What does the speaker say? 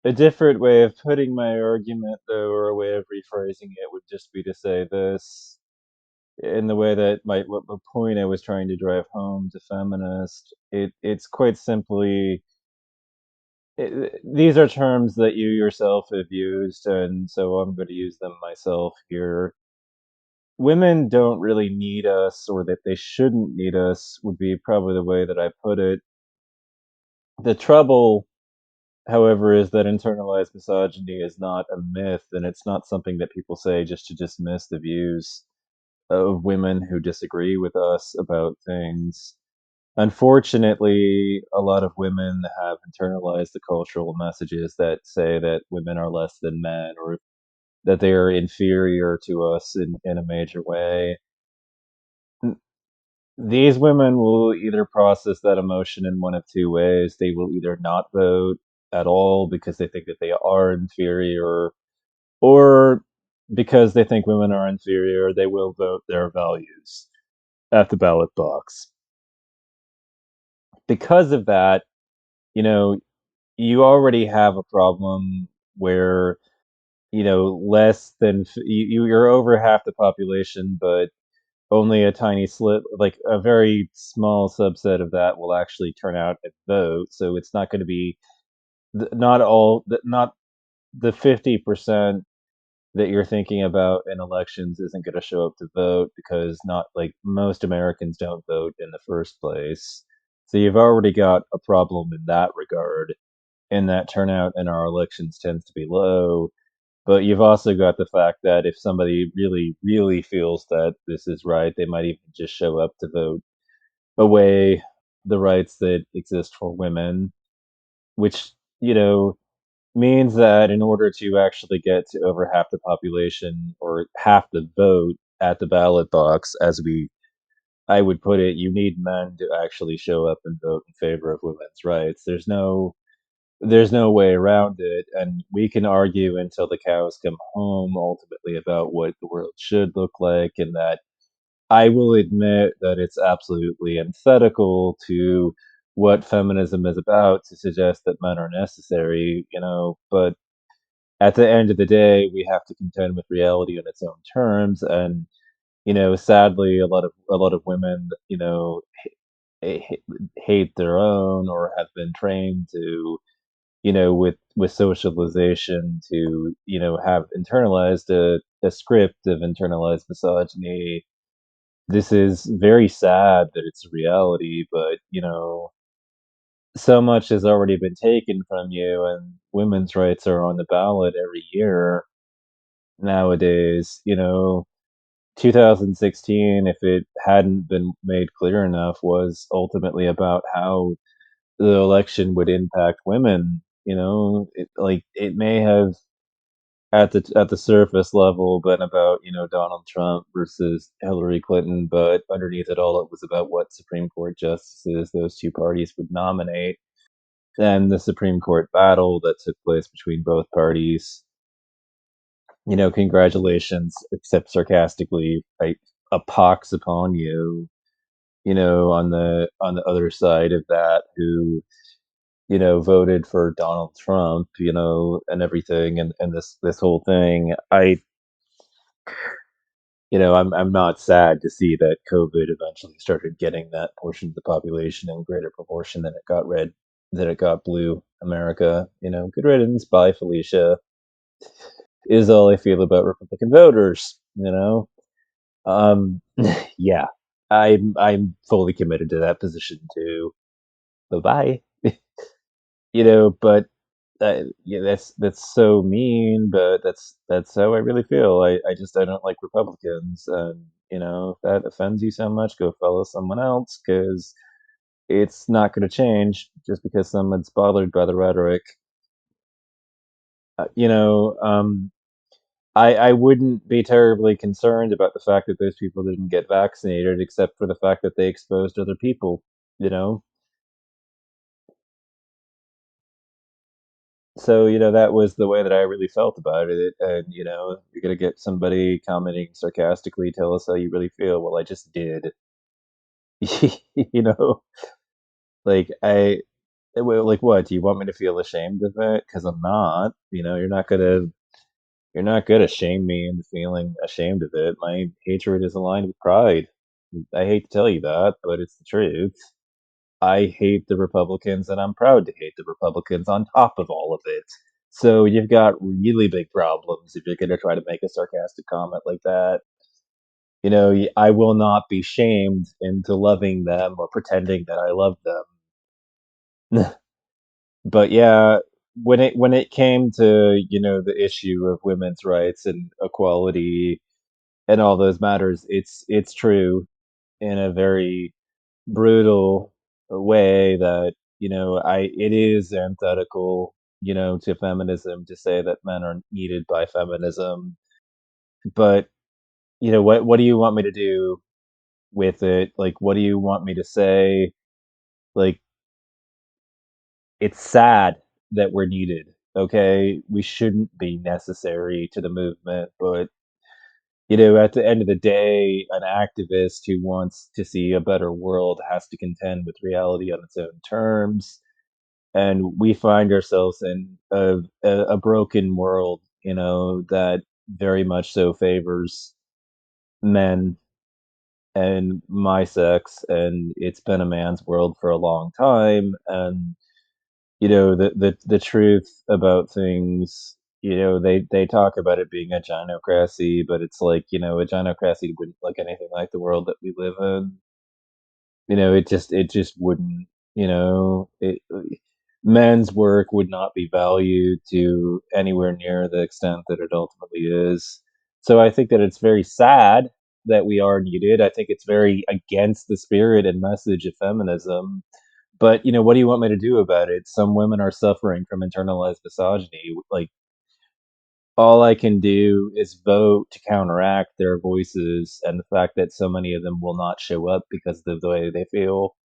A different way of putting my argument, though, or a way of rephrasing it would just be to say this in the way that what the point I was trying to drive home to feminist. It's quite simply these are terms that you yourself have used, and so I'm going to use them myself here. Women don't really need us, or that they shouldn't need us, would be probably the way that I put it. The trouble, however, is that internalized misogyny is not a myth, and it's not something that people say just to dismiss the views of women who disagree with us about things. Unfortunately, a lot of women have internalized the cultural messages that say that women are less than men, or that they are inferior to us in a major way. N- These women will either process that emotion in one of two ways. They will either not vote at all because they think that they are inferior, or because they think women are inferior, they will vote their values at the ballot box. Because of that, you know, you already have a problem where, less than you're over half the population, but only a tiny slit, like a very small subset of that will actually turn out and vote. So it's not going to be not the 50% that you're thinking about in elections isn't going to show up to vote, because not like most Americans don't vote in the first place. So you've already got a problem in that regard, and that turnout in our elections tends to be low. But you've also got the fact that if somebody really, really feels that this is right, they might even just show up to vote away the rights that exist for women, which, you know, means that in order to actually get to over half the population or half the vote at the ballot box, I would put it, you need men to actually show up and vote in favor of women's rights. There's no way around it, and we can argue until the cows come home ultimately about what the world should look like, and that I will admit that it's absolutely antithetical to what feminism is about to suggest that men are necessary, but at the end of the day, we have to contend with reality on its own terms, and sadly, a lot of women, hate their own, or have been trained to, with socialization, to have internalized a script of internalized misogyny. This is very sad that it's a reality, but so much has already been taken from you, and women's rights are on the ballot every year nowadays. 2016, if it hadn't been made clear enough, was ultimately about how the election would impact women. It may have at the surface level been about Donald Trump versus Hillary Clinton, but underneath it all, it was about what Supreme Court justices those two parties would nominate, and the Supreme Court battle that took place between both parties. Congratulations, except sarcastically, a pox upon you. On the other side of that, who voted for Donald Trump, and everything, and this whole thing. I'm not sad to see that COVID eventually started getting that portion of the population in greater proportion than it got red, than it got blue America. Good riddance. Bye, Felicia. Is all I feel about Republican voters. Yeah, I'm fully committed to that position too. Bye bye. But yeah, that's so mean, but that's how I really feel. I don't like Republicans, and if that offends you so much, go follow someone else, because it's not going to change just because someone's bothered by the rhetoric. Uh, you know, um, I wouldn't be terribly concerned about the fact that those people didn't get vaccinated, except for the fact that they exposed other people. You know, So, that was the way that I really felt about it. And, you're going to get somebody commenting sarcastically, tell us how you really feel. Well, I just did. you know, like Well, like what? Do you want me to feel ashamed of it? Because I'm not. You're not gonna shame me into feeling ashamed of it. My hatred is aligned with pride. I hate to tell you that, but it's the truth. I hate the Republicans, and I'm proud to hate the Republicans on top of all of it. So you've got really big problems if you're gonna try to make a sarcastic comment like that. I will not be shamed into loving them or pretending that I love them. But yeah, when it came to, the issue of women's rights and equality and all those matters, it's true in a very brutal way that, I it is antithetical, to feminism to say that men are needed by feminism. But, what do you want me to do with it? Like, what do you want me to say? Like, it's sad that we're needed, okay? We shouldn't be necessary to the movement, but, at the end of the day, an activist who wants to see a better world has to contend with reality on its own terms, and we find ourselves in a broken world, that very much so favors men and my sex, and it's been a man's world for a long time, and the truth about things, they talk about it being a gynocracy, but it's like, a gynocracy wouldn't look anything like the world that we live in. It just wouldn't. Men's work would not be valued to anywhere near the extent that it ultimately is. So I think that it's very sad that we are needed. I think it's very against the spirit and message of feminism. But, what do you want me to do about it? Some women are suffering from internalized misogyny. Like, all I can do is vote to counteract their voices and the fact that so many of them will not show up because of the way they feel.